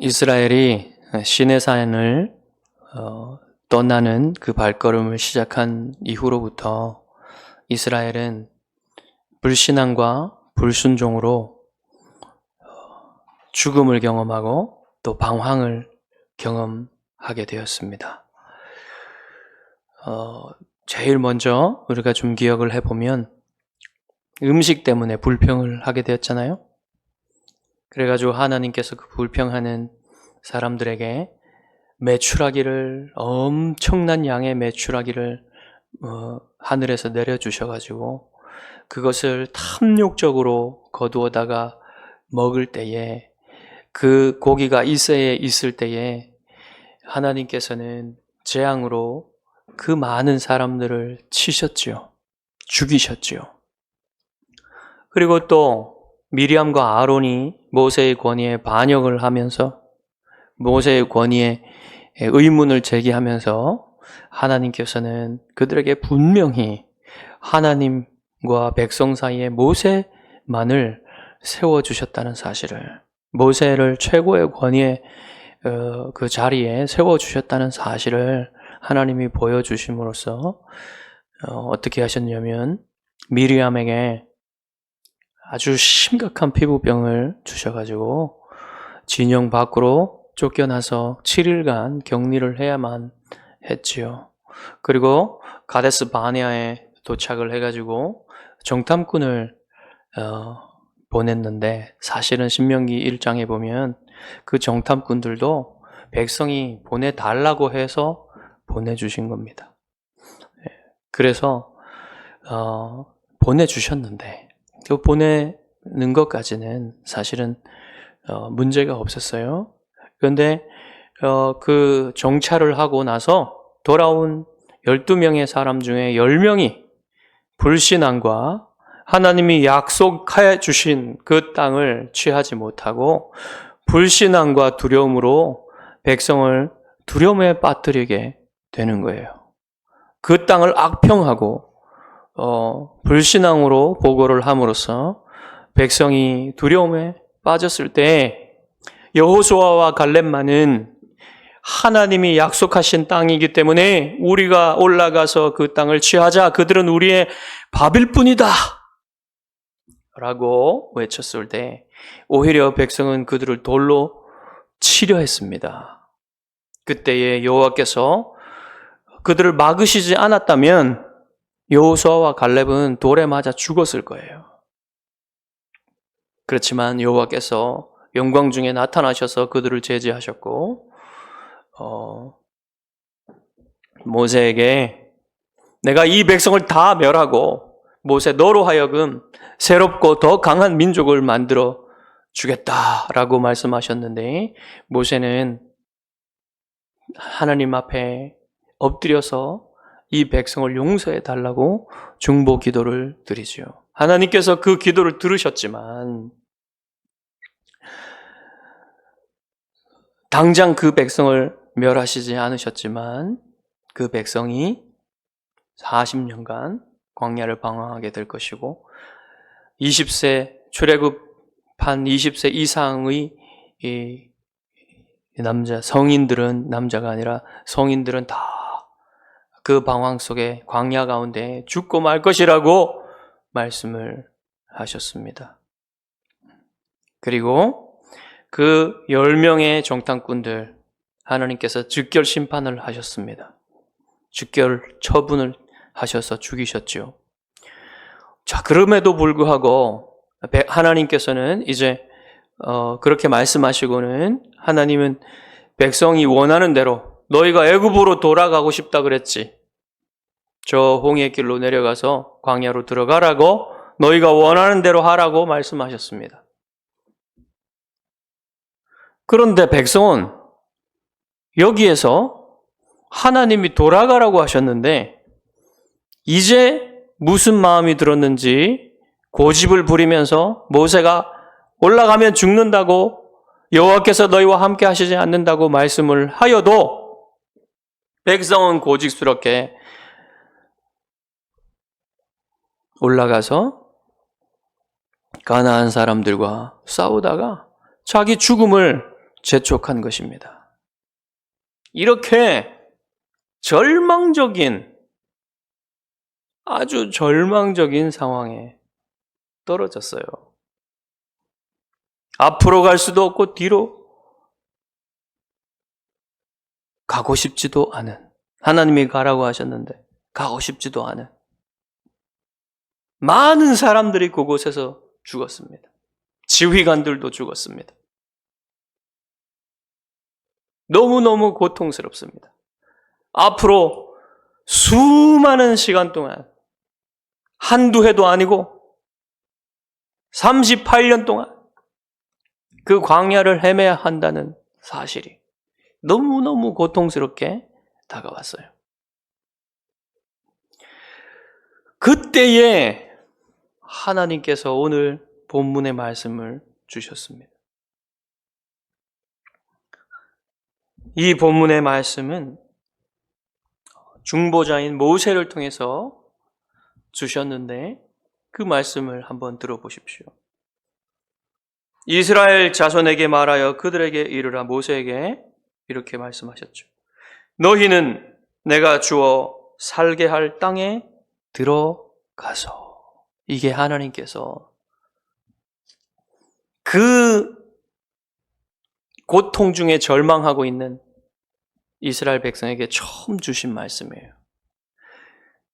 이스라엘이 시내산을 떠나는 그 발걸음을 시작한 이후로부터 이스라엘은 불신앙과 불순종으로 죽음을 경험하고 또 방황을 경험하게 되었습니다. 제일 먼저 우리가 좀 기억을 해보면 음식 때문에 불평을 하게 되었잖아요. 그래가지고 하나님께서 그 불평하는 사람들에게 엄청난 양의 메추라기를 하늘에서 내려주셔가지고 그것을 탐욕적으로 거두어다가 먹을 때에 그 고기가 이새에 있을 때에 하나님께서는 재앙으로 그 많은 사람들을 치셨지요. 죽이셨지요. 그리고 또 미리암과 아론이 모세의 권위에 반역을 하면서 모세의 권위에 의문을 제기하면서 하나님께서는 그들에게 분명히 하나님과 백성 사이에 모세만을 세워주셨다는 사실을, 모세를 최고의 권위의 그 자리에 세워주셨다는 사실을 하나님이 보여주심으로써 어떻게 하셨냐면 미리암에게 아주 심각한 피부병을 주셔가지고 진영 밖으로 쫓겨나서 7일간 격리를 해야만 했지요. 그리고 가데스 바네아에 도착을 해가지고 정탐꾼을 보냈는데 사실은 신명기 1장에 보면 그 정탐꾼들도 백성이 보내달라고 해서 보내주신 겁니다. 그래서 보내주셨는데 그 보내는 것까지는 사실은 문제가 없었어요. 그런데 그 정찰을 하고 나서 돌아온 12명의 사람 중에 10명이 불신앙과 하나님이 약속해 주신 그 땅을 취하지 못하고 불신앙과 두려움으로 백성을 두려움에 빠뜨리게 되는 거예요. 그 땅을 악평하고 불신앙으로 보고를 함으로써 백성이 두려움에 빠졌을 때 여호수아와 갈렙만은 하나님이 약속하신 땅이기 때문에 우리가 올라가서 그 땅을 취하자. 그들은 우리의 밥일 뿐이다. 라고 외쳤을 때 오히려 백성은 그들을 돌로 치려 했습니다. 그때에 여호와께서 그들을 막으시지 않았다면 여호수아와 갈렙은 돌에 맞아 죽었을 거예요. 그렇지만 여호와께서 영광 중에 나타나셔서 그들을 제지하셨고 모세에게 내가 이 백성을 다 멸하고 모세 너로 하여금 새롭고 더 강한 민족을 만들어 주겠다라고 말씀하셨는데 모세는 하나님 앞에 엎드려서 이 백성을 용서해 달라고 중보 기도를 드리죠. 하나님께서 그 기도를 들으셨지만 당장 그 백성을 멸하시지 않으셨지만 그 백성이 40년간 광야를 방황하게 될 것이고 20세 출애굽한 20세 이상의 이 성인들은 남자가 아니라 성인들은 다 그 방황 속에 광야 가운데 죽고 말 것이라고 말씀을 하셨습니다. 그리고 그 10명의 정탐꾼들 하나님께서 즉결 심판을 하셨습니다. 즉결 처분을 하셔서 죽이셨죠. 자, 그럼에도 불구하고 하나님께서는 이제 그렇게 말씀하시고는 하나님은 백성이 원하는 대로 너희가 애굽으로 돌아가고 싶다 그랬지. 저 홍해 길로 내려가서 광야로 들어가라고 너희가 원하는 대로 하라고 말씀하셨습니다. 그런데 백성은 여기에서 하나님이 돌아가라고 하셨는데 이제 무슨 마음이 들었는지 고집을 부리면서 모세가 올라가면 죽는다고 여호와께서 너희와 함께 하시지 않는다고 말씀을 하여도 백성은 고집스럽게 올라가서 가나안 사람들과 싸우다가 자기 죽음을 재촉한 것입니다. 이렇게 절망적인, 아주 절망적인 상황에 떨어졌어요. 앞으로 갈 수도 없고 뒤로 가고 싶지도 않은, 하나님이 가라고 하셨는데 가고 싶지도 않은 많은 사람들이 그곳에서 죽었습니다. 지휘관들도 죽었습니다. 너무너무 고통스럽습니다. 앞으로 수많은 시간 동안, 한두 해도 아니고 38년 동안 그 광야를 헤매야 한다는 사실이 너무너무 고통스럽게 다가왔어요. 그때에 하나님께서 오늘 본문의 말씀을 주셨습니다. 이 본문의 말씀은 중보자인 모세를 통해서 주셨는데 그 말씀을 한번 들어보십시오. 이스라엘 자손에게 말하여 그들에게 이르라. 모세에게 이렇게 말씀하셨죠. 너희는 내가 주어 살게 할 땅에 들어가서. 이게 하나님께서 그 고통 중에 절망하고 있는 이스라엘 백성에게 처음 주신 말씀이에요.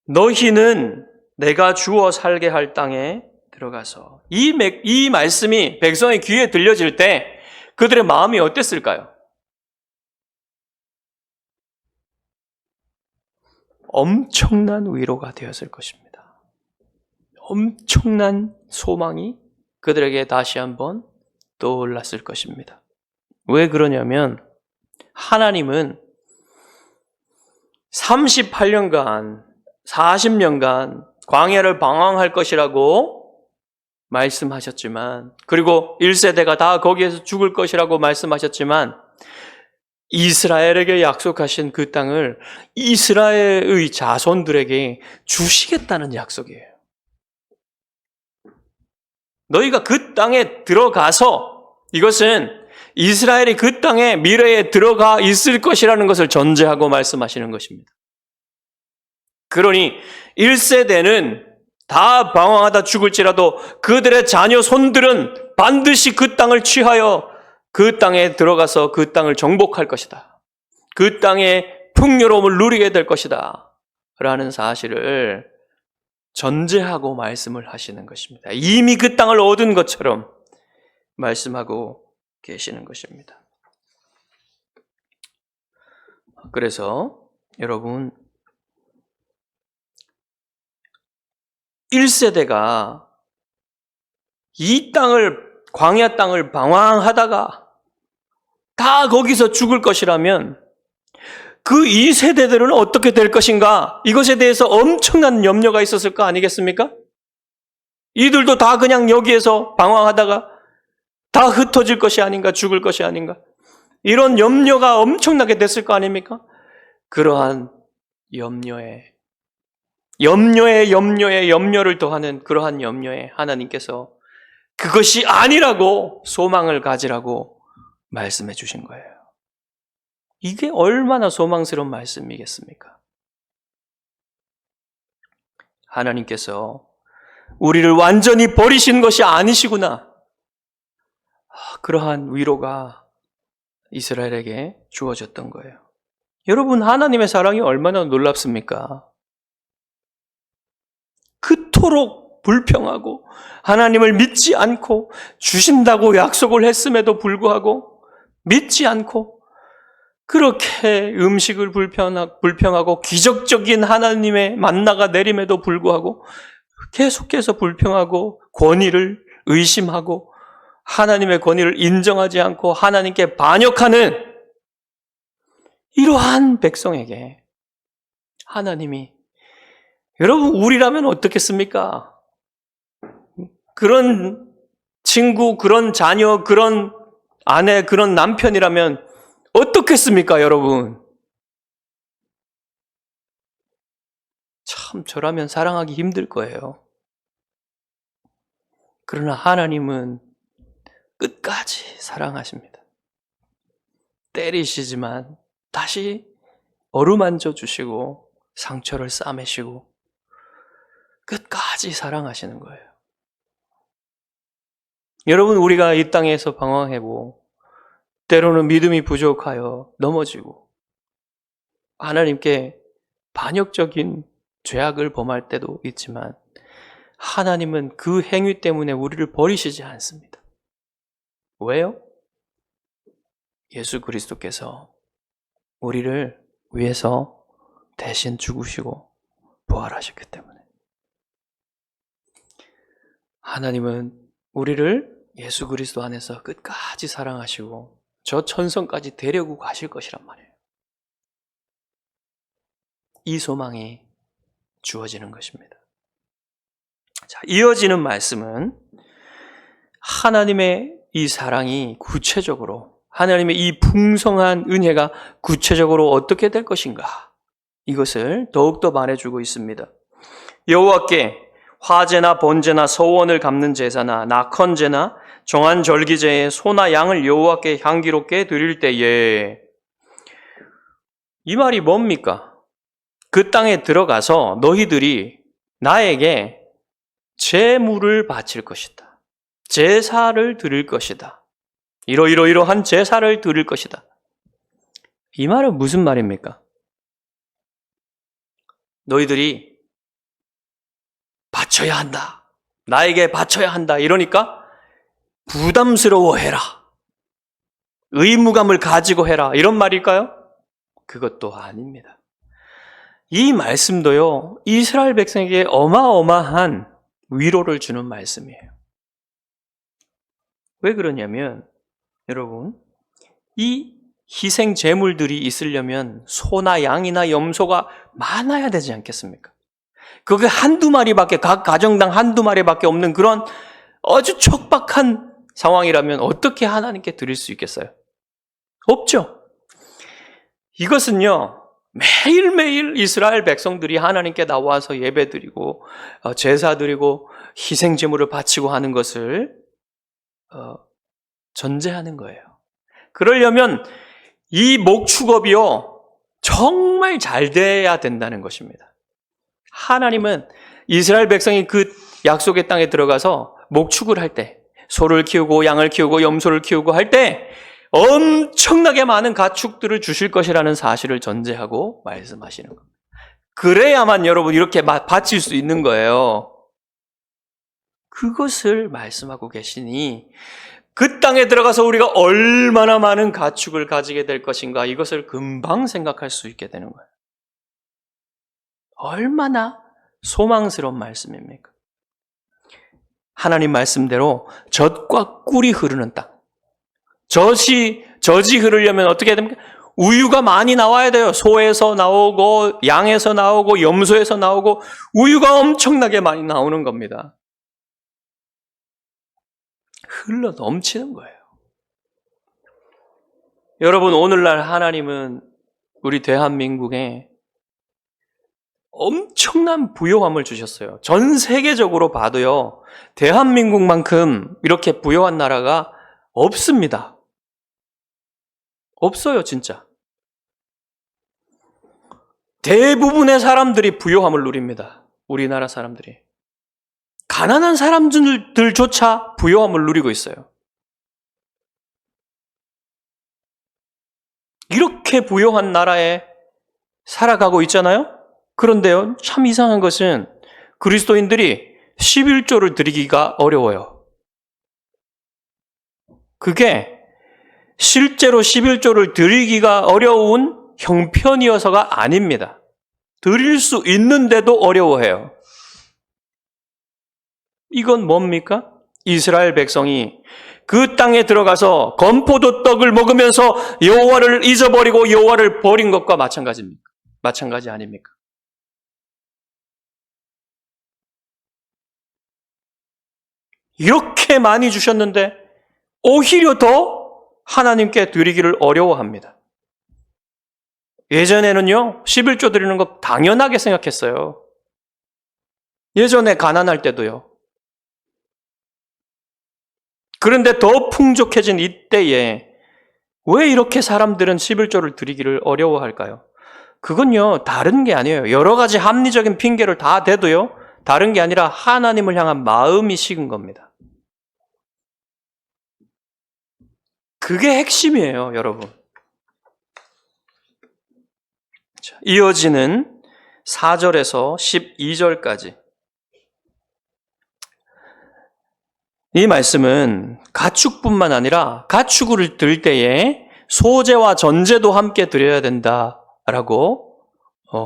너희는 내가 주어 살게 할 땅에 들어가서. 이 말씀이 백성의 귀에 들려질 때 그들의 마음이 어땠을까요? 엄청난 위로가 되었을 것입니다. 엄청난 소망이 그들에게 다시 한번 떠올랐을 것입니다. 왜 그러냐면 하나님은 38년간, 40년간 광야를 방황할 것이라고 말씀하셨지만, 그리고 1세대가 다 거기에서 죽을 것이라고 말씀하셨지만, 이스라엘에게 약속하신 그 땅을 이스라엘의 자손들에게 주시겠다는 약속이에요. 너희가 그 땅에 들어가서, 이것은 이스라엘이 그 땅에 미래에 들어가 있을 것이라는 것을 전제하고 말씀하시는 것입니다. 그러니 1세대는 다 방황하다 죽을지라도 그들의 자녀 손들은 반드시 그 땅을 취하여 그 땅에 들어가서 그 땅을 정복할 것이다. 그 땅의 풍요로움을 누리게 될 것이다. 라는 사실을 전제하고 말씀을 하시는 것입니다. 이미 그 땅을 얻은 것처럼 말씀하고 계시는 것입니다. 그래서 여러분, 1세대가 이 땅을, 광야 땅을 방황하다가 다 거기서 죽을 것이라면 그 2세대들은 어떻게 될 것인가? 이것에 대해서 엄청난 염려가 있었을 거 아니겠습니까? 이들도 다 그냥 여기에서 방황하다가 다 흩어질 것이 아닌가, 죽을 것이 아닌가. 이런 염려가 엄청나게 됐을 거 아닙니까? 그러한 염려를 더하는 그러한 염려에 하나님께서 그것이 아니라고 소망을 가지라고 말씀해 주신 거예요. 이게 얼마나 소망스러운 말씀이겠습니까? 하나님께서 우리를 완전히 버리신 것이 아니시구나. 그러한 위로가 이스라엘에게 주어졌던 거예요. 여러분, 하나님의 사랑이 얼마나 놀랍습니까? 그토록 불평하고 하나님을 믿지 않고 주신다고 약속을 했음에도 불구하고 믿지 않고 그렇게 음식을 불평하고 기적적인 하나님의 만나가 내림에도 불구하고 계속해서 불평하고 권위를 의심하고 하나님의 권위를 인정하지 않고 하나님께 반역하는 이러한 백성에게 하나님이, 여러분, 우리라면 어떻겠습니까? 그런 친구, 그런 자녀, 그런 아내, 그런 남편이라면 어떻겠습니까, 여러분? 참, 저라면 사랑하기 힘들 거예요. 그러나 하나님은 끝까지 사랑하십니다. 때리시지만 다시 어루만져 주시고 상처를 싸매시고 끝까지 사랑하시는 거예요. 여러분, 우리가 이 땅에서 방황하고 때로는 믿음이 부족하여 넘어지고 하나님께 반역적인 죄악을 범할 때도 있지만 하나님은 그 행위 때문에 우리를 버리시지 않습니다. 왜요? 예수 그리스도께서 우리를 위해서 대신 죽으시고 부활하셨기 때문에. 하나님은 우리를 예수 그리스도 안에서 끝까지 사랑하시고 저 천성까지 데려고 가실 것이란 말이에요. 이 소망이 주어지는 것입니다. 자, 이어지는 말씀은 하나님의 이 사랑이 구체적으로, 하나님의 이 풍성한 은혜가 구체적으로 어떻게 될 것인가, 이것을 더욱더 말해주고 있습니다. 여호와께 화제나 번제나 서원을 갚는 제사나 낙헌제나 정한 절기제에 소나 양을 여호와께 향기롭게 드릴 때에, 이 말이 뭡니까? 그 땅에 들어가서 너희들이 나에게 제물을 바칠 것이다. 제사를 드릴 것이다. 이러이러한 제사를 드릴 것이다. 이 말은 무슨 말입니까? 너희들이 바쳐야 한다. 나에게 바쳐야 한다. 이러니까 부담스러워해라. 의무감을 가지고 해라. 이런 말일까요? 그것도 아닙니다. 이 말씀도요, 이스라엘 백성에게 어마어마한 위로를 주는 말씀이에요. 왜 그러냐면, 여러분, 이 희생 제물들이 있으려면 소나 양이나 염소가 많아야 되지 않겠습니까? 그게 한두 마리밖에, 각 가정당 한두 마리밖에 없는 그런 아주 척박한 상황이라면 어떻게 하나님께 드릴 수 있겠어요? 없죠. 이것은요, 매일매일 이스라엘 백성들이 하나님께 나와서 예배드리고 제사드리고 희생제물을 바치고 하는 것을 전제하는 거예요. 그러려면 이 목축업이요, 정말 잘 돼야 된다는 것입니다. 하나님은 이스라엘 백성이 그 약속의 땅에 들어가서 목축을 할 때, 소를 키우고 양을 키우고 염소를 키우고 할 때 엄청나게 많은 가축들을 주실 것이라는 사실을 전제하고 말씀하시는 겁니다. 그래야만 여러분 이렇게 바칠 수 있는 거예요. 그것을 말씀하고 계시니 그 땅에 들어가서 우리가 얼마나 많은 가축을 가지게 될 것인가, 이것을 금방 생각할 수 있게 되는 거예요. 얼마나 소망스러운 말씀입니까? 하나님 말씀대로 젖과 꿀이 흐르는 땅. 젖이 흐르려면 어떻게 해야 됩니까? 우유가 많이 나와야 돼요. 소에서 나오고 양에서 나오고 염소에서 나오고 우유가 엄청나게 많이 나오는 겁니다. 흘러 넘치는 거예요. 여러분, 오늘날 하나님은 우리 대한민국에 엄청난 부요함을 주셨어요. 전 세계적으로 봐도요, 대한민국만큼 이렇게 부요한 나라가 없습니다. 없어요, 진짜. 대부분의 사람들이 부요함을 누립니다. 우리나라 사람들이. 가난한 사람들조차 부요함을 누리고 있어요. 이렇게 부요한 나라에 살아가고 있잖아요? 그런데요, 참 이상한 것은 그리스도인들이 11조를 드리기가 어려워요. 그게 실제로 11조를 드리기가 어려운 형편이어서가 아닙니다. 드릴 수 있는데도 어려워해요. 이건 뭡니까? 이스라엘 백성이 그 땅에 들어가서 건포도 떡을 먹으면서 여호와를 잊어버리고 여호와를 버린 것과 마찬가지입니까? 마찬가지 아닙니까? 이렇게 많이 주셨는데 오히려 더 하나님께 드리기를 어려워합니다. 예전에는요, 11조 드리는 거 당연하게 생각했어요. 예전에 가난할 때도요. 그런데 더 풍족해진 이때에 왜 이렇게 사람들은 11조를 드리기를 어려워할까요? 그건요, 다른 게 아니에요. 여러 가지 합리적인 핑계를 다 대도요, 다른 게 아니라 하나님을 향한 마음이 식은 겁니다. 그게 핵심이에요, 여러분. 자, 이어지는 4절에서 12절까지. 이 말씀은 가축뿐만 아니라 가축을 들 때에 소제와 전제도 함께 드려야 된다라고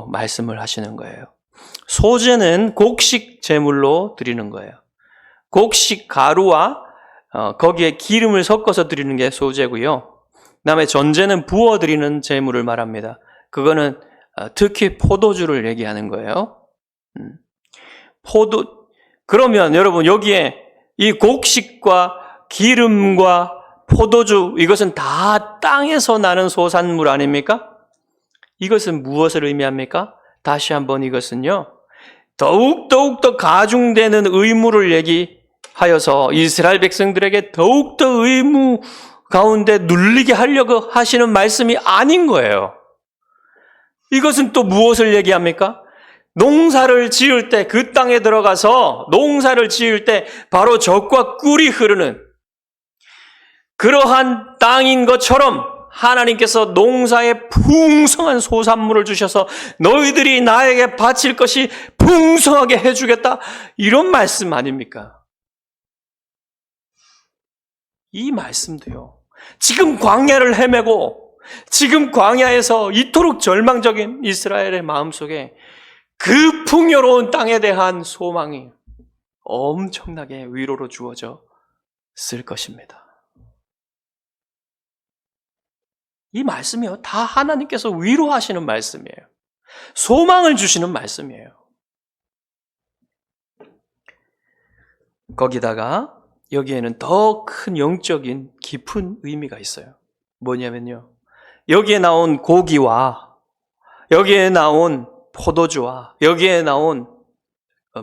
말씀을 하시는 거예요. 소제는 곡식 제물로 드리는 거예요. 곡식 가루와 거기에 기름을 섞어서 드리는 게 소제고요. 그다음에 전제는 부어 드리는 제물을 말합니다. 그거는 특히 포도주를 얘기하는 거예요. 그러면 여러분 여기에 이 곡식과 기름과 포도주, 이것은 다 땅에서 나는 소산물 아닙니까? 이것은 무엇을 의미합니까? 다시 한번 이것은요, 더욱더 가중되는 의무를 얘기하여서 이스라엘 백성들에게 더욱더 의무 가운데 눌리게 하려고 하시는 말씀이 아닌 거예요. 이것은 또 무엇을 얘기합니까? 농사를 지을 때, 그 땅에 들어가서 농사를 지을 때 바로 젖과 꿀이 흐르는 그러한 땅인 것처럼 하나님께서 농사에 풍성한 소산물을 주셔서 너희들이 나에게 바칠 것이 풍성하게 해주겠다, 이런 말씀 아닙니까? 이 말씀도요, 지금 광야를 헤매고 지금 광야에서 이토록 절망적인 이스라엘의 마음속에 그 풍요로운 땅에 대한 소망이 엄청나게 위로로 주어졌을 것입니다. 이 말씀이요, 다 하나님께서 위로하시는 말씀이에요. 소망을 주시는 말씀이에요. 거기다가 여기에는 더 큰 영적인 깊은 의미가 있어요. 뭐냐면요, 여기에 나온 고기와 여기에 나온 포도주와 여기에 나온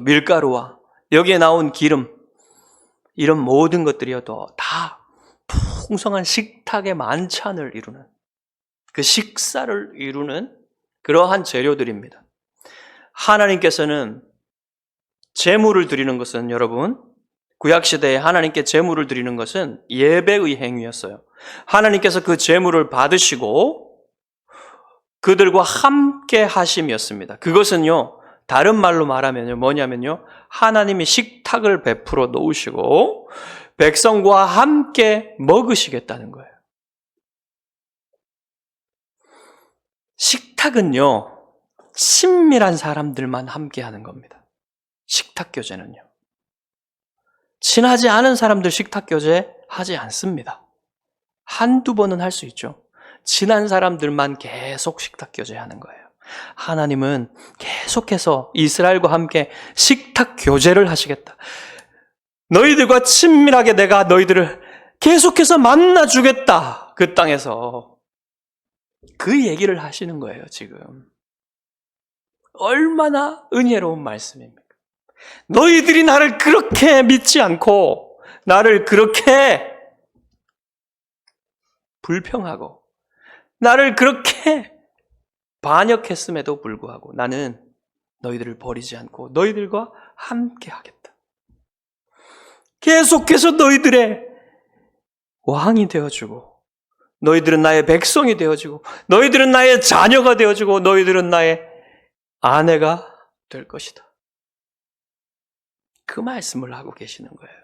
밀가루와 여기에 나온 기름, 이런 모든 것들이어도 다 풍성한 식탁의 만찬을 이루는, 그 식사를 이루는 그러한 재료들입니다. 하나님께서는 제물을 드리는 것은, 여러분, 구약시대에 하나님께 제물을 드리는 것은 예배의 행위였어요. 하나님께서 그 제물을 받으시고 그들과 함께 하심이었습니다. 그것은요, 다른 말로 말하면요, 뭐냐면요, 하나님이 식탁을 베풀어 놓으시고 백성과 함께 먹으시겠다는 거예요. 식탁은요, 친밀한 사람들만 함께 하는 겁니다. 식탁 교제는요. 친하지 않은 사람들 식탁 교제 하지 않습니다. 한두 번은 할 수 있죠. 친한 사람들만 계속 식탁 교제하는 거예요. 하나님은 계속해서 이스라엘과 함께 식탁 교제를 하시겠다. 너희들과 친밀하게 내가 너희들을 계속해서 만나주겠다. 그 땅에서. 그 얘기를 하시는 거예요, 지금. 얼마나 은혜로운 말씀입니까? 너희들이 나를 그렇게 믿지 않고 나를 그렇게 불평하고 나를 그렇게 반역했음에도 불구하고 나는 너희들을 버리지 않고 너희들과 함께 하겠다. 계속해서 너희들의 왕이 되어주고 너희들은 나의 백성이 되어주고 너희들은 나의 자녀가 되어주고 너희들은 나의 아내가 될 것이다. 그 말씀을 하고 계시는 거예요.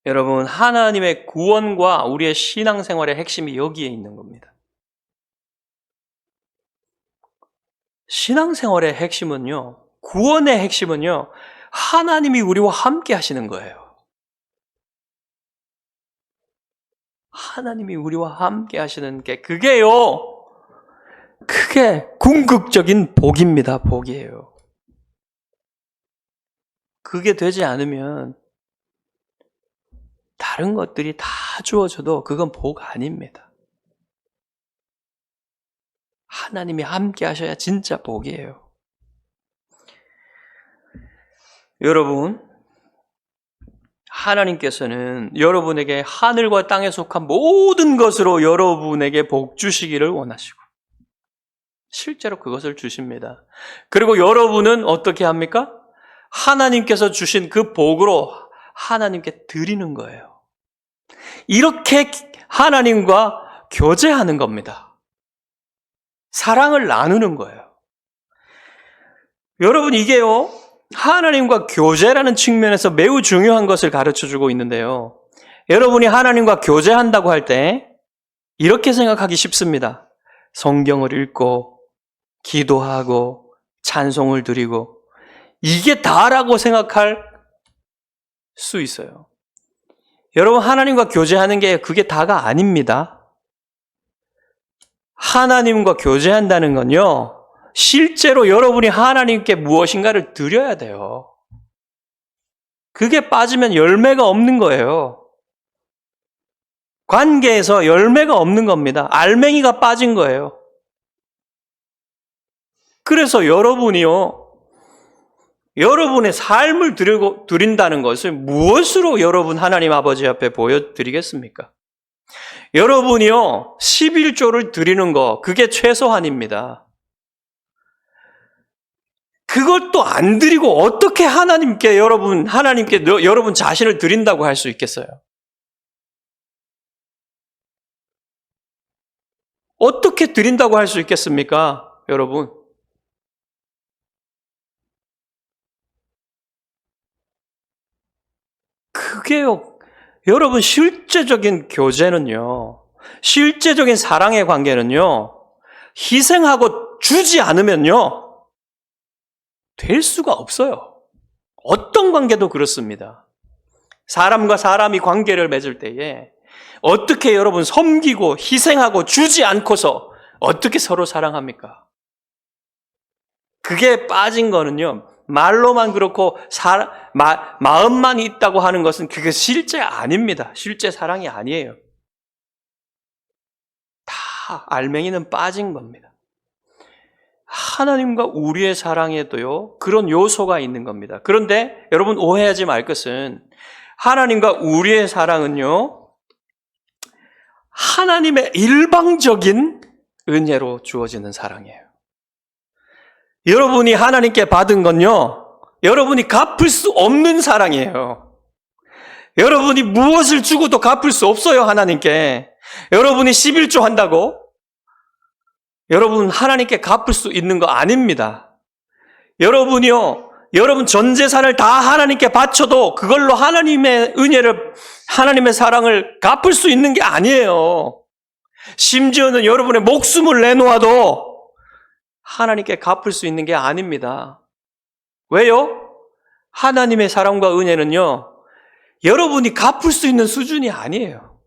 여러분, 하나님의 구원과 우리의 신앙생활의 핵심이 여기에 있는 겁니다. 신앙생활의 핵심은요, 구원의 핵심은요, 하나님이 우리와 함께 하시는 거예요. 하나님이 우리와 함께 하시는 게 그게요, 그게 궁극적인 복입니다. 복이에요. 그게 되지 않으면 다른 것들이 다 주어져도 그건 복 아닙니다. 하나님이 함께 하셔야 진짜 복이에요. 여러분, 하나님께서는 여러분에게 하늘과 땅에 속한 모든 것으로 여러분에게 복 주시기를 원하시고 실제로 그것을 주십니다. 그리고 여러분은 어떻게 합니까? 하나님께서 주신 그 복으로 하나님께 드리는 거예요. 이렇게 하나님과 교제하는 겁니다. 사랑을 나누는 거예요. 여러분, 이게요, 하나님과 교제라는 측면에서 매우 중요한 것을 가르쳐주고 있는데요. 여러분이 하나님과 교제한다고 할 때 이렇게 생각하기 쉽습니다. 성경을 읽고 기도하고 찬송을 드리고 이게 다라고 생각할 수 있어요. 여러분, 하나님과 교제하는 게 그게 다가 아닙니다. 하나님과 교제한다는 건요, 실제로 여러분이 하나님께 무엇인가를 드려야 돼요. 그게 빠지면 열매가 없는 거예요. 관계에서 열매가 없는 겁니다. 알맹이가 빠진 거예요. 그래서 여러분이요, 여러분의 삶을 드린다는 것을 무엇으로 여러분 하나님 아버지 앞에 보여드리겠습니까? 여러분이요, 11조를 드리는 거, 그게 최소한입니다. 그것도 안 드리고 어떻게 하나님께 여러분 자신을 드린다고 할 수 있겠어요? 어떻게 드린다고 할 수 있겠습니까, 여러분? 그게요, 여러분, 실제적인 교제는요, 실제적인 사랑의 관계는요, 희생하고 주지 않으면요, 될 수가 없어요. 어떤 관계도 그렇습니다. 사람과 사람이 관계를 맺을 때에 어떻게 여러분 섬기고 희생하고 주지 않고서 어떻게 서로 사랑합니까? 그게 빠진 거는요, 말로만 그렇고 마음만 있다고 하는 것은 그게 실제 아닙니다. 실제 사랑이 아니에요. 다 알맹이는 빠진 겁니다. 하나님과 우리의 사랑에도요, 그런 요소가 있는 겁니다. 그런데 여러분 오해하지 말 것은 하나님과 우리의 사랑은요, 하나님의 일방적인 은혜로 주어지는 사랑이에요. 여러분이 하나님께 받은 건요, 여러분이 갚을 수 없는 사랑이에요. 여러분이 무엇을 주고도 갚을 수 없어요, 하나님께. 여러분이 11조 한다고 여러분 하나님께 갚을 수 있는 거 아닙니다. 여러분이요, 여러분 전 재산을 다 하나님께 바쳐도 그걸로 하나님의 은혜를, 하나님의 사랑을 갚을 수 있는 게 아니에요. 심지어는 여러분의 목숨을 내놓아도 하나님께 갚을 수 있는 게 아닙니다. 왜요? 하나님의 사랑과 은혜는요, 여러분이 갚을 수 있는 수준이 아니에요.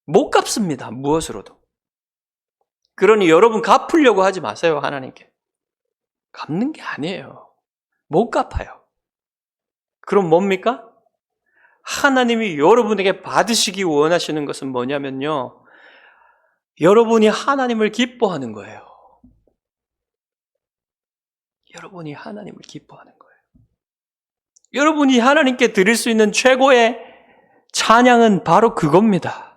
못 갚습니다. 무엇으로도. 그러니 여러분 갚으려고 하지 마세요, 하나님께. 갚는 게 아니에요. 못 갚아요. 그럼 뭡니까? 하나님이 여러분에게 받으시기 원하시는 것은 뭐냐면요, 여러분이 하나님을 기뻐하는 거예요. 여러분이 하나님을 기뻐하는 거예요. 여러분이 하나님께 드릴 수 있는 최고의 찬양은 바로 그겁니다.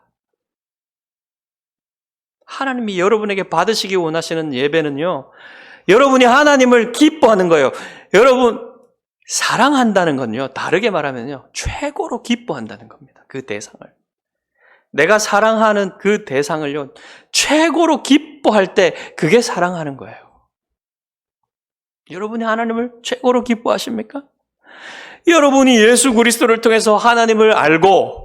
하나님이 여러분에게 받으시기 원하시는 예배는요, 여러분이 하나님을 기뻐하는 거예요. 여러분, 사랑한다는 건요, 다르게 말하면요, 최고로 기뻐한다는 겁니다. 그 대상을. 내가 사랑하는 그 대상을요, 최고로 기뻐할 때 그게 사랑하는 거예요. 여러분이 하나님을 최고로 기뻐하십니까? 여러분이 예수 그리스도를 통해서 하나님을 알고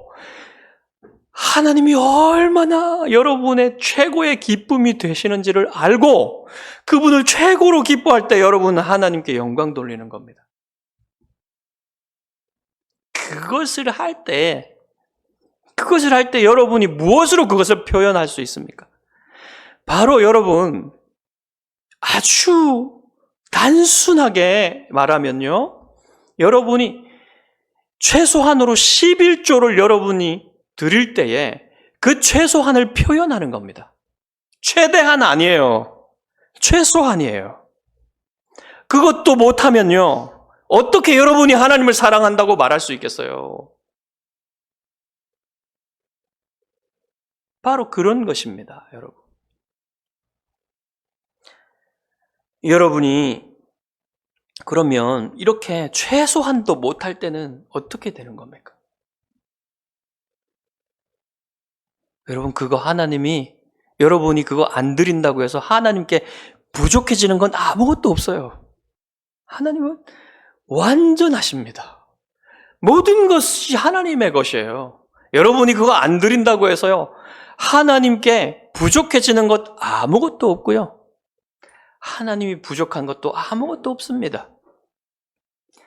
하나님이 얼마나 여러분의 최고의 기쁨이 되시는지를 알고 그분을 최고로 기뻐할 때 여러분은 하나님께 영광 돌리는 겁니다. 그것을 할 때 여러분이 무엇으로 그것을 표현할 수 있습니까? 바로 여러분, 아주 단순하게 말하면요, 여러분이 최소한으로 11조를 여러분이 드릴 때에 그 최소한을 표현하는 겁니다. 최대한 아니에요. 최소한이에요. 그것도 못하면요, 어떻게 여러분이 하나님을 사랑한다고 말할 수 있겠어요? 바로 그런 것입니다, 여러분. 여러분이 그러면 이렇게 최소한도 못할 때는 어떻게 되는 겁니까? 여러분, 그거 하나님이, 여러분이 그거 안 드린다고 해서 하나님께 부족해지는 건 아무것도 없어요. 하나님은 완전하십니다. 모든 것이 하나님의 것이에요. 여러분이 그거 안 드린다고 해서요, 하나님께 부족해지는 것 아무것도 없고요. 하나님이 부족한 것도 아무것도 없습니다.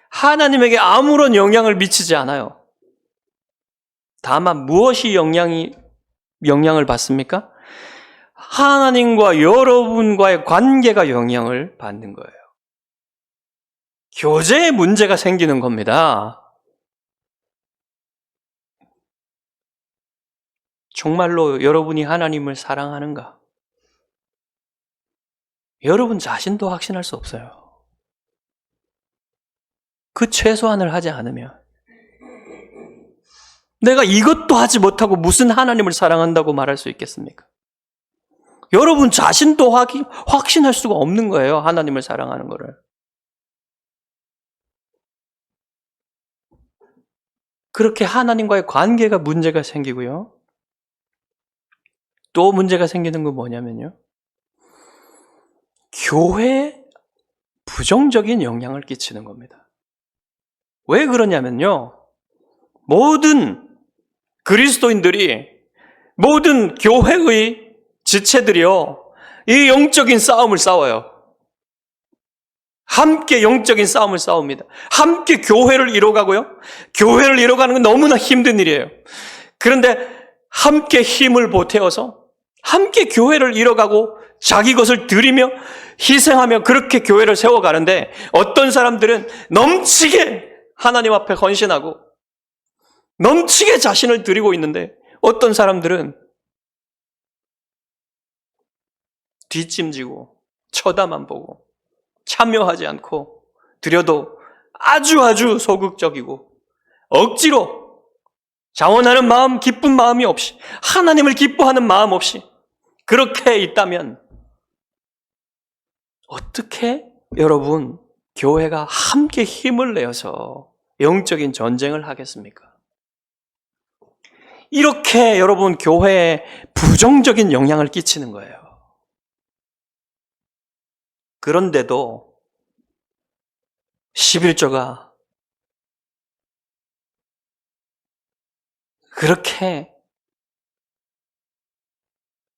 하나님에게 아무런 영향을 미치지 않아요. 다만 무엇이 영향을 받습니까? 하나님과 여러분과의 관계가 영향을 받는 거예요. 교제에 문제가 생기는 겁니다. 정말로 여러분이 하나님을 사랑하는가? 여러분 자신도 확신할 수 없어요. 그 최소한을 하지 않으면. 내가 이것도 하지 못하고 무슨 하나님을 사랑한다고 말할 수 있겠습니까? 여러분 자신도 확신할 수가 없는 거예요. 하나님을 사랑하는 거를. 그렇게 하나님과의 관계가 문제가 생기고요. 또 문제가 생기는 건 뭐냐면요. 교회에 부정적인 영향을 끼치는 겁니다. 왜 그러냐면요. 모든 그리스도인들이, 모든 교회의 지체들이요, 이 영적인 싸움을 싸워요. 함께 영적인 싸움을 싸웁니다. 함께 교회를 이뤄가고요. 교회를 이뤄가는 건 너무나 힘든 일이에요. 그런데 함께 힘을 보태어서 함께 교회를 이뤄가고 자기 것을 드리며 희생하며 그렇게 교회를 세워가는데, 어떤 사람들은 넘치게 하나님 앞에 헌신하고 넘치게 자신을 드리고 있는데, 어떤 사람들은 뒷짐지고 쳐다만 보고 참여하지 않고, 드려도 아주 소극적이고 억지로 자원하는 마음, 기쁜 마음이 없이, 하나님을 기뻐하는 마음 없이 그렇게 있다면 어떻게 여러분 교회가 함께 힘을 내어서 영적인 전쟁을 하겠습니까? 이렇게 여러분 교회에 부정적인 영향을 끼치는 거예요. 그런데도 11조가 그렇게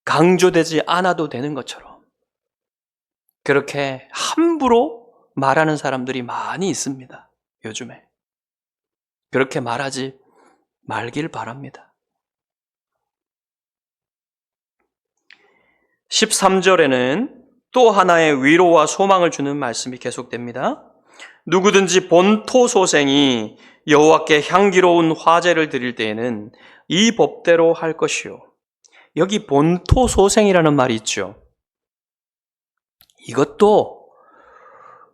강조되지 않아도 되는 것처럼 그렇게 함부로 말하는 사람들이 많이 있습니다. 요즘에. 그렇게 말하지 말길 바랍니다. 13절에는 또 하나의 위로와 소망을 주는 말씀이 계속됩니다. 누구든지 본토 소생이 여호와께 향기로운 화제를 드릴 때에는 이 법대로 할 것이요. 여기 본토 소생이라는 말이 있죠. 이것도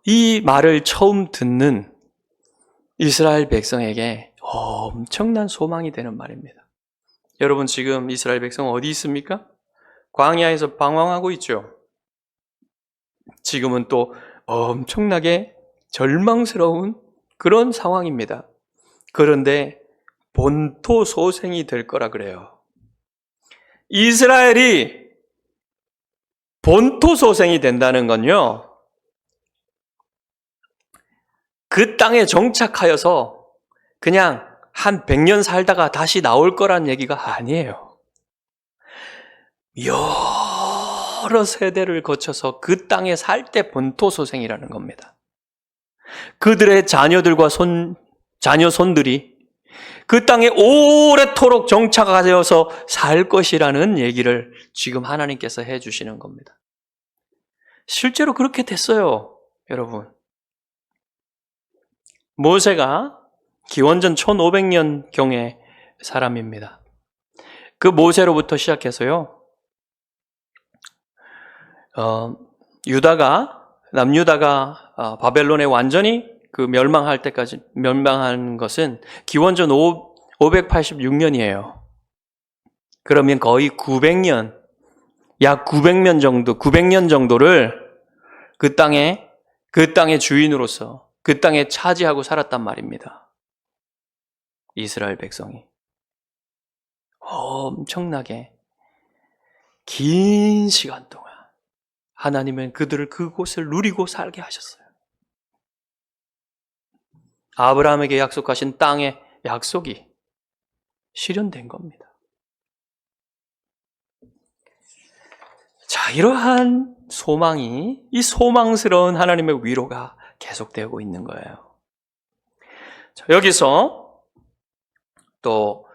이 말을 처음 듣는 이스라엘 백성에게 엄청난 소망이 되는 말입니다. 여러분 지금 이스라엘 백성 어디 있습니까? 광야에서 방황하고 있죠. 지금은 또 엄청나게 절망스러운 그런 상황입니다. 그런데 본토 소생이 될 거라 그래요. 이스라엘이 본토 소생이 된다는 건요, 그 땅에 정착하여서 그냥 한 100년 살다가 다시 나올 거란 얘기가 아니에요. 여러 세대를 거쳐서 그 땅에 살 때 본토 소생이라는 겁니다. 그들의 자녀들과 자녀 손들이 그 땅에 오래도록 정착하여서 살 것이라는 얘기를 지금 하나님께서 해주시는 겁니다. 실제로 그렇게 됐어요, 여러분. 모세가 기원전 1500년경의 사람입니다. 그 모세로부터 시작해서요, 남유다가 바벨론에 완전히 그 멸망할 때까지 멸망한 것은 기원전 586년이에요. 그러면 거의 900년, 약 900년 정도를 그 땅의 주인으로서 그 땅에 차지하고 살았단 말입니다. 이스라엘 백성이. 엄청나게 긴 시간 동안 하나님은 그들을 그곳을 누리고 살게 하셨어요. 아브라함에게 약속하신 땅의 약속이 실현된 겁니다. 자, 이러한 소망이, 이 소망스러운 하나님의 위로가 계속되고 있는 거예요. 자, 여기서 또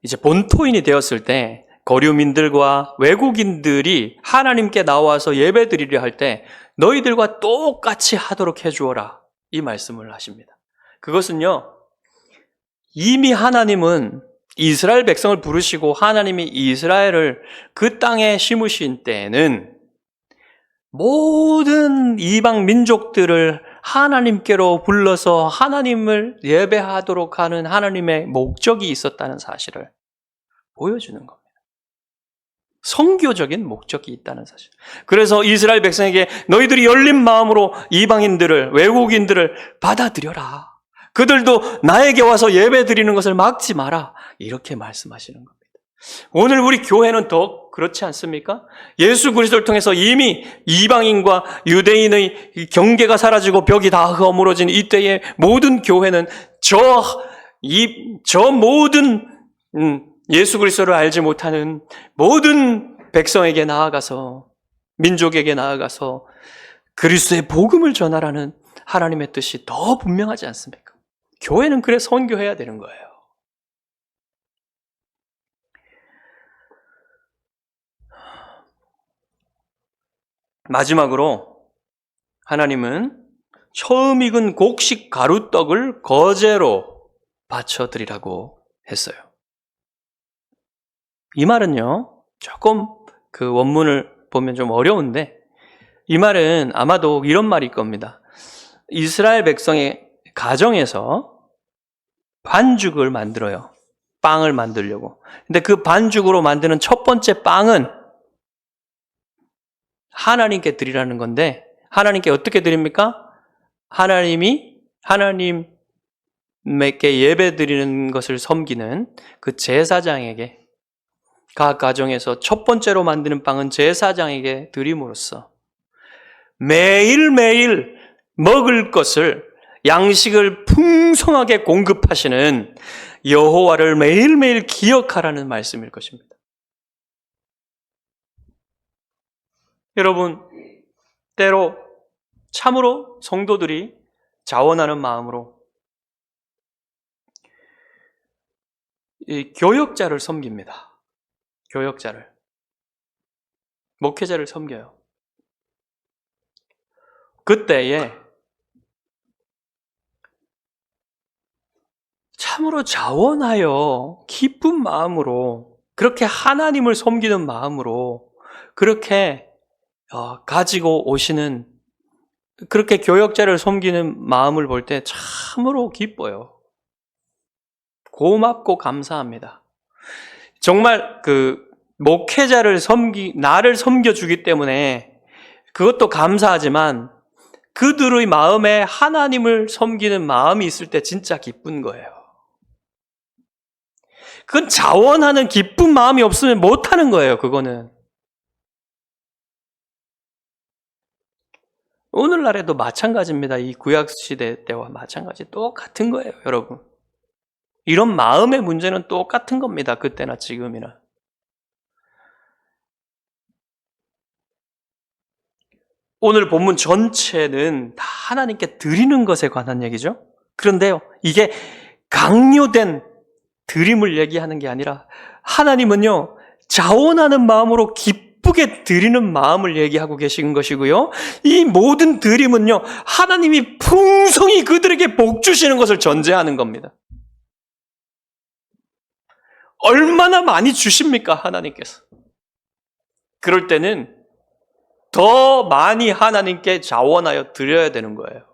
이제 본토인이 되었을 때 거류민들과 외국인들이 하나님께 나와서 예배드리려 할 때 너희들과 똑같이 하도록 해주어라, 이 말씀을 하십니다. 그것은요, 이미 하나님은 이스라엘 백성을 부르시고 하나님이 이스라엘을 그 땅에 심으신 때에는 모든 이방 민족들을 하나님께로 불러서 하나님을 예배하도록 하는 하나님의 목적이 있었다는 사실을 보여주는 겁니다. 선교적인 목적이 있다는 사실. 그래서 이스라엘 백성에게 너희들이 열린 마음으로 이방인들을, 외국인들을 받아들여라. 그들도 나에게 와서 예배 드리는 것을 막지 마라. 이렇게 말씀하시는 겁니다. 오늘 우리 교회는 더 그렇지 않습니까? 예수 그리스도를 통해서 이미 이방인과 유대인의 경계가 사라지고 벽이 다 허물어진 이때의 모든 교회는 저 모든 예수 그리스도를 알지 못하는 모든 백성에게 나아가서, 민족에게 나아가서 그리스도의 복음을 전하라는 하나님의 뜻이 더 분명하지 않습니까? 교회는 그래 선교해야 되는 거예요. 마지막으로 하나님은 처음 익은 곡식 가루떡을 거제로 바쳐드리라고 했어요. 이 말은요, 조금 그 원문을 보면 좀 어려운데, 이 말은 아마도 이런 말일 겁니다. 이스라엘 백성의 가정에서 반죽을 만들어요. 빵을 만들려고. 근데 그 반죽으로 만드는 첫 번째 빵은 하나님께 드리라는 건데, 하나님께 어떻게 드립니까? 하나님께 예배 드리는 것을 섬기는 그 제사장에게, 각 가정에서 첫 번째로 만드는 빵은 제사장에게 드림으로써 매일매일 먹을 것을, 양식을 풍성하게 공급하시는 여호와를 매일매일 기억하라는 말씀일 것입니다. 여러분, 때로 참으로 성도들이 자원하는 마음으로 이 교역자를 섬깁니다. 교역자를, 목회자를 섬겨요. 그때에 참으로 자원하여 기쁜 마음으로, 그렇게 하나님을 섬기는 마음으로 그렇게 가지고 오시는, 그렇게 교역자를 섬기는 마음을 볼 때 참으로 기뻐요. 고맙고 감사합니다. 정말 그 목회자를 나를 섬겨주기 때문에 그것도 감사하지만 그들의 마음에 하나님을 섬기는 마음이 있을 때 진짜 기쁜 거예요. 그건 자원하는 기쁜 마음이 없으면 못하는 거예요, 그거는. 오늘날에도 마찬가지입니다. 이 구약시대 때와 마찬가지 똑같은 거예요, 여러분. 이런 마음의 문제는 똑같은 겁니다. 그때나 지금이나. 오늘 본문 전체는 다 하나님께 드리는 것에 관한 얘기죠. 그런데요, 이게 강요된 드림을 얘기하는 게 아니라 하나님은요, 자원하는 마음으로 기쁘게 드리는 마음을 얘기하고 계신 것이고요, 이 모든 드림은요, 하나님이 풍성히 그들에게 복 주시는 것을 전제하는 겁니다. 얼마나 많이 주십니까, 하나님께서? 그럴 때는 더 많이 하나님께 자원하여 드려야 되는 거예요.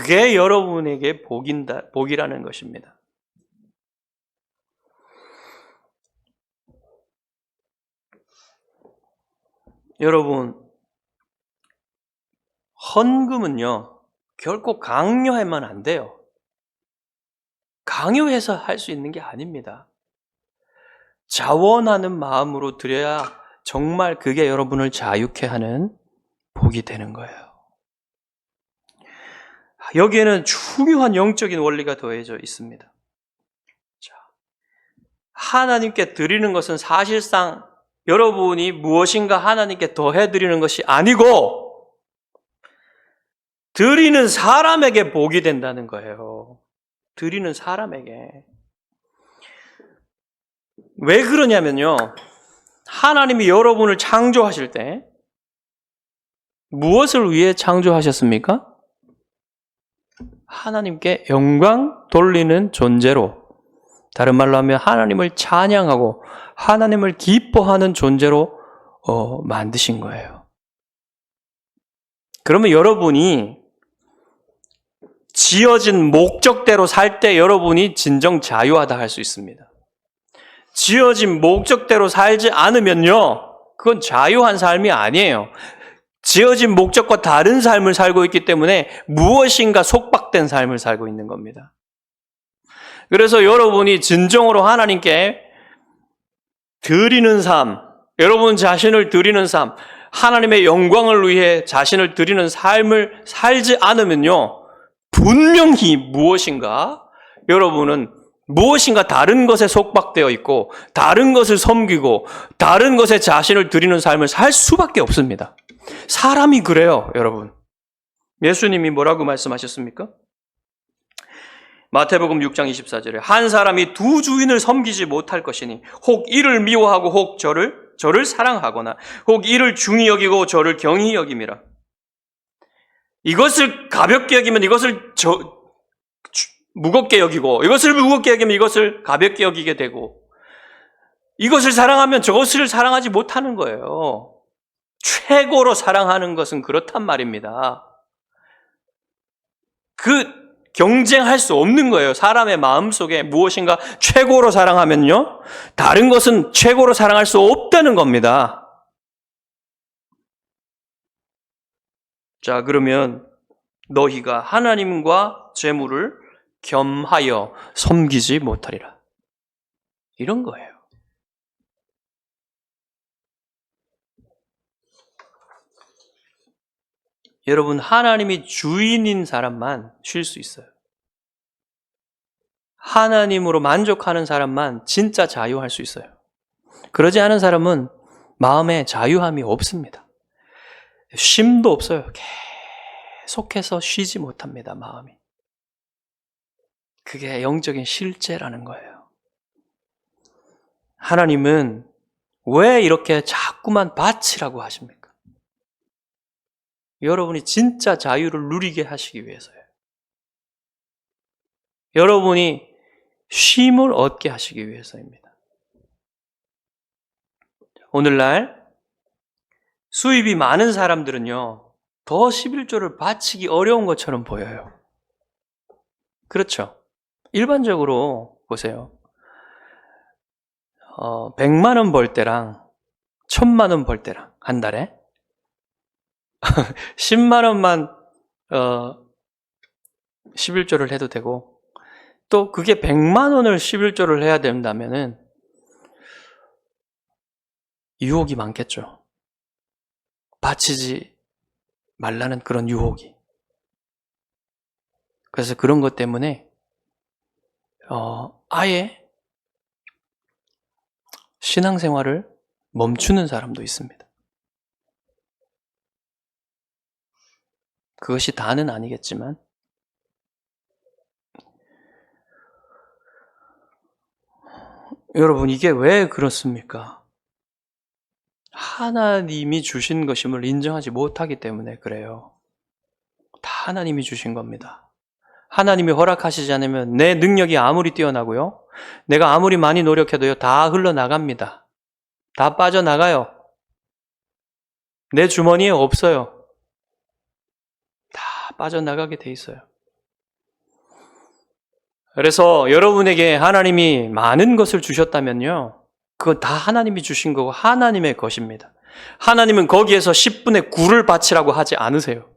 그게 여러분에게 복이라는 것입니다. 여러분, 헌금은요, 결코 강요하면 안 돼요. 강요해서 할 수 있는 게 아닙니다. 자원하는 마음으로 드려야 정말 그게 여러분을 자유케 하는 복이 되는 거예요. 여기에는 중요한 영적인 원리가 더해져 있습니다. 자, 하나님께 드리는 것은 사실상 여러분이 무엇인가 하나님께 더해드리는 것이 아니고 드리는 사람에게 복이 된다는 거예요. 드리는 사람에게. 왜 그러냐면요. 하나님이 여러분을 창조하실 때 무엇을 위해 창조하셨습니까? 하나님께 영광 돌리는 존재로, 다른 말로 하면 하나님을 찬양하고 하나님을 기뻐하는 존재로 만드신 거예요. 그러면 여러분이 지어진 목적대로 살 때 여러분이 진정 자유하다 할 수 있습니다. 지어진 목적대로 살지 않으면요, 그건 자유한 삶이 아니에요. 지어진 목적과 다른 삶을 살고 있기 때문에 무엇인가 속박된 삶을 살고 있는 겁니다. 그래서 여러분이 진정으로 하나님께 드리는 삶, 여러분 자신을 드리는 삶, 하나님의 영광을 위해 자신을 드리는 삶을 살지 않으면요, 분명히 무엇인가 여러분은 무엇인가 다른 것에 속박되어 있고 다른 것을 섬기고 다른 것에 자신을 드리는 삶을 살 수밖에 없습니다. 사람이 그래요, 여러분. 예수님이 뭐라고 말씀하셨습니까? 마태복음 6장 24절에 한 사람이 두 주인을 섬기지 못할 것이니 혹 이를 미워하고 혹 저를 사랑하거나 혹 이를 중히 여기고 저를 경히 여김이라. 이것을 가볍게 여기면 이것을 무겁게 여기고 이것을 무겁게 여기면 이것을 가볍게 여기게 되고 이것을 사랑하면 저것을 사랑하지 못하는 거예요. 최고로 사랑하는 것은 그렇단 말입니다. 경쟁할 수 없는 거예요. 사람의 마음속에 무엇인가 최고로 사랑하면요, 다른 것은 최고로 사랑할 수 없다는 겁니다. 자, 그러면 너희가 하나님과 재물을 겸하여 섬기지 못하리라. 이런 거예요. 여러분, 하나님이 주인인 사람만 쉴 수 있어요. 하나님으로 만족하는 사람만 진짜 자유할 수 있어요. 그러지 않은 사람은 마음에 자유함이 없습니다. 쉼도 없어요. 계속해서 쉬지 못합니다, 마음이. 그게 영적인 실제라는 거예요. 하나님은 왜 이렇게 자꾸만 바치라고 하십니까? 여러분이 진짜 자유를 누리게 하시기 위해서예요. 여러분이 쉼을 얻게 하시기 위해서입니다. 오늘날 수입이 많은 사람들은요, 더 11조를 바치기 어려운 것처럼 보여요. 그렇죠? 일반적으로 보세요. 100만 원 벌 때랑 1000만 원 벌 때랑 한 달에 10만 원만 11조를 해도 되고 또 그게 100만 원을 11조를 해야 된다면은 유혹이 많겠죠. 바치지 말라는 그런 유혹이. 그래서 그런 것 때문에 아예 신앙생활을 멈추는 사람도 있습니다. 그것이 다는 아니겠지만 여러분, 이게 왜 그렇습니까? 하나님이 주신 것임을 인정하지 못하기 때문에 그래요. 다 하나님이 주신 겁니다. 하나님이 허락하시지 않으면 내 능력이 아무리 뛰어나고요, 내가 아무리 많이 노력해도요, 다 흘러나갑니다. 다 빠져나가요. 내 주머니에 없어요. 다 빠져나가게 돼 있어요. 그래서 여러분에게 하나님이 많은 것을 주셨다면요, 그건 다 하나님이 주신 거고 하나님의 것입니다. 하나님은 거기에서 10분의 9를 바치라고 하지 않으세요.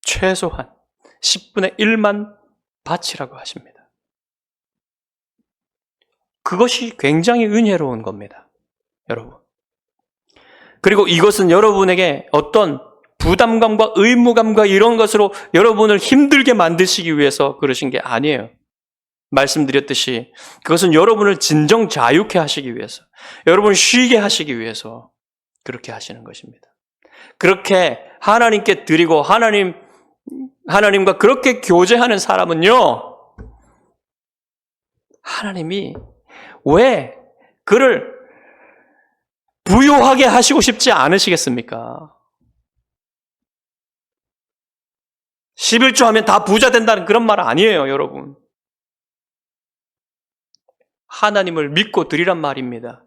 최소한 10분의 1만 바치라고 하십니다. 그것이 굉장히 은혜로운 겁니다, 여러분. 그리고 이것은 여러분에게 어떤 부담감과 의무감과 이런 것으로 여러분을 힘들게 만드시기 위해서 그러신 게 아니에요. 말씀드렸듯이 그것은 여러분을 진정 자유케 하시기 위해서, 여러분을 쉬게 하시기 위해서 그렇게 하시는 것입니다. 그렇게 하나님께 드리고 하나님과 그렇게 교제하는 사람은요, 하나님이 왜 그를 부유하게 하시고 싶지 않으시겠습니까? 11조 하면 다 부자 된다는 그런 말 아니에요, 여러분. 하나님을 믿고 드리란 말입니다.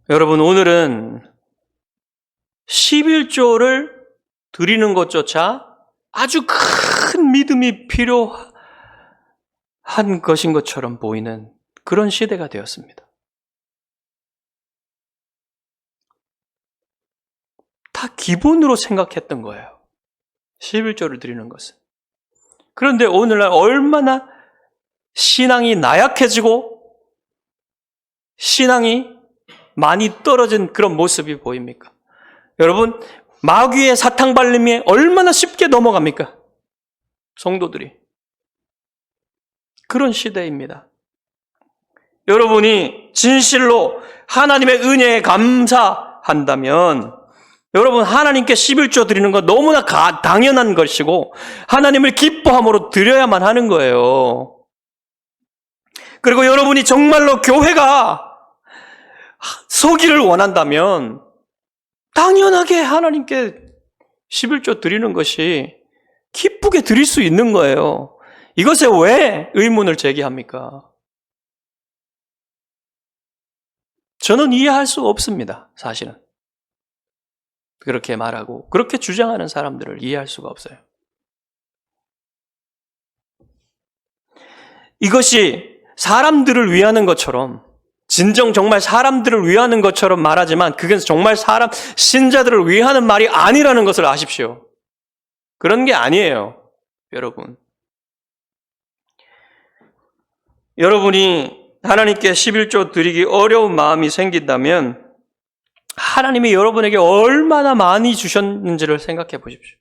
여러분, 오늘은 11조를 드리는 것조차 아주 큰 믿음이 필요한 것인 것처럼 보이는 그런 시대가 되었습니다. 다 기본으로 생각했던 거예요, 11조를 드리는 것은. 그런데 오늘날 얼마나 신앙이 나약해지고 신앙이 많이 떨어진 그런 모습이 보입니까? 여러분, 마귀의 사탕발림에 얼마나 쉽게 넘어갑니까? 성도들이. 그런 시대입니다. 여러분이 진실로 하나님의 은혜에 감사한다면 여러분, 하나님께 11조 드리는 건 너무나 당연한 것이고 하나님을 기뻐함으로 드려야만 하는 거예요. 그리고 여러분이 정말로 교회가 서기를 원한다면 당연하게 하나님께 11조 드리는 것이 기쁘게 드릴 수 있는 거예요. 이것에 왜 의문을 제기합니까? 저는 이해할 수 없습니다, 사실은. 그렇게 말하고 그렇게 주장하는 사람들을 이해할 수가 없어요. 이것이 사람들을 위하는 것처럼, 진정 정말 사람들을 위하는 것처럼 말하지만 그건 정말 신자들을 위하는 말이 아니라는 것을 아십시오. 그런 게 아니에요, 여러분. 여러분이 하나님께 11조 드리기 어려운 마음이 생긴다면 하나님이 여러분에게 얼마나 많이 주셨는지를 생각해 보십시오.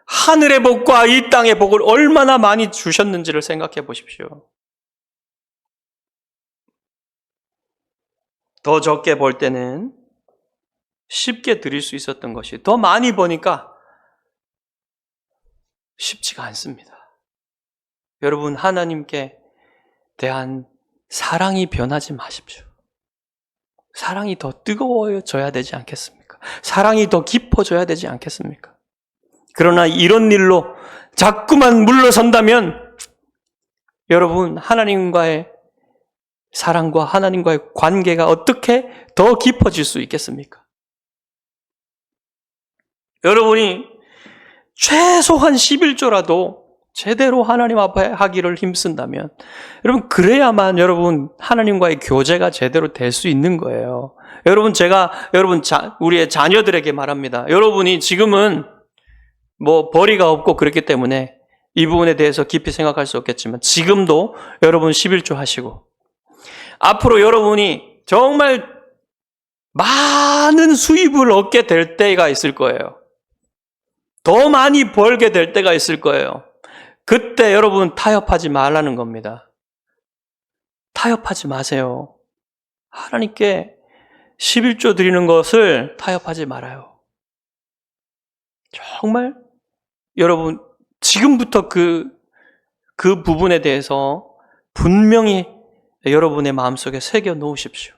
하늘의 복과 이 땅의 복을 얼마나 많이 주셨는지를 생각해 보십시오. 더 적게 벌 때는 쉽게 드릴 수 있었던 것이 더 많이 버니까 쉽지가 않습니다. 여러분, 하나님께 대한 사랑이 변하지 마십시오. 사랑이 더 뜨거워져야 되지 않겠습니까? 사랑이 더 깊어져야 되지 않겠습니까? 그러나 이런 일로 자꾸만 물러선다면 여러분, 하나님과의 사랑과 하나님과의 관계가 어떻게 더 깊어질 수 있겠습니까? 여러분이 최소한 11조라도 제대로 하나님 앞에 하기를 힘쓴다면 여러분, 그래야만 여러분 하나님과의 교제가 제대로 될 수 있는 거예요. 여러분, 제가 우리의 자녀들에게 말합니다. 여러분이 지금은 벌이가 없고 그렇기 때문에 이 부분에 대해서 깊이 생각할 수 없겠지만 지금도 여러분 11조 하시고 앞으로 여러분이 정말 많은 수입을 얻게 될 때가 있을 거예요. 더 많이 벌게 될 때가 있을 거예요. 그때 여러분 타협하지 말라는 겁니다. 타협하지 마세요. 하나님께 11조 드리는 것을 타협하지 말아요. 정말 여러분 지금부터 그 부분에 대해서 분명히 여러분의 마음속에 새겨 놓으십시오.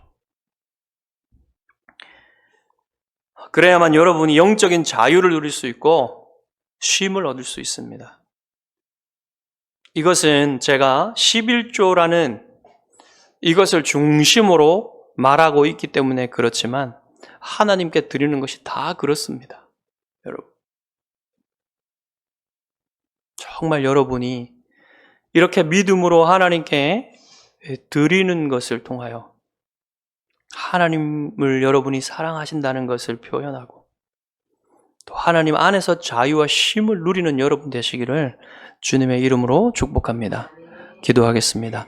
그래야만 여러분이 영적인 자유를 누릴 수 있고 쉼을 얻을 수 있습니다. 이것은 제가 11조라는 이것을 중심으로 말하고 있기 때문에 그렇지만 하나님께 드리는 것이 다 그렇습니다, 여러분. 정말 여러분이 이렇게 믿음으로 하나님께 드리는 것을 통하여 하나님을 여러분이 사랑하신다는 것을 표현하고 또 하나님 안에서 자유와 쉼을 누리는 여러분 되시기를 주님의 이름으로 축복합니다. 기도하겠습니다.